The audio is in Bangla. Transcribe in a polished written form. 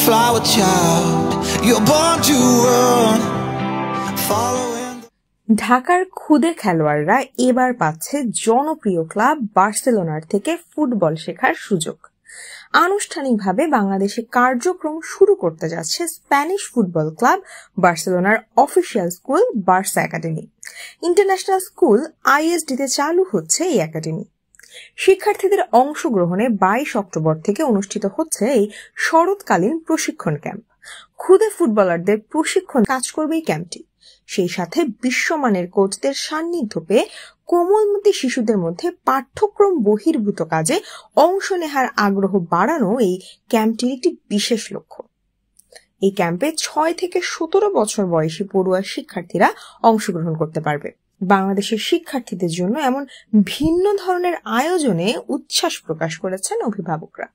flower child, you're born to run, following. ঢাকার খুদে খেলোয়াড়রা এবার পাচ্ছে জনপ্রিয় ক্লাব বার্সেলোনার থেকে ফুটবল শেখার সুযোগ। আনুষ্ঠানিকভাবে বাংলাদেশে কার্যক্রম শুরু করতে যাচ্ছে স্প্যানিশ ফুটবল ক্লাব বার্সেলোনার official school Barca academy. International school ISD-তে চালু হচ্ছে এই একাডেমি। শিক্ষার্থীদের অংশগ্রহণে 22 অক্টোবর থেকে অনুষ্ঠিত হচ্ছে এই শরৎকালীন প্রশিক্ষণ ক্যাম্প। খুদে ফুটবলারদের প্রশিক্ষণ কাজ করবে এই ক্যাম্পটি। সেই সাথে বিশ্বমানের কোচদের সান্নিধ্য পেয়ে কোমলমতি শিশুদের মধ্যে পাঠ্যক্রম বহির্ভূত কাজে অংশ নেওয়ার আগ্রহ বাড়ানো এই ক্যাম্পটির একটি বিশেষ লক্ষ্য। এই ক্যাম্পে 6 থেকে 17 বছর বয়সী পড়ুয়া শিক্ষার্থীরা অংশগ্রহণ করতে পারবে। বাংলাদেশের শিক্ষার্থীদের জন্য এমন ভিন্ন ধরনের আয়োজনে উচ্ছ্বাস প্রকাশ করেছেন অভিভাবকরা।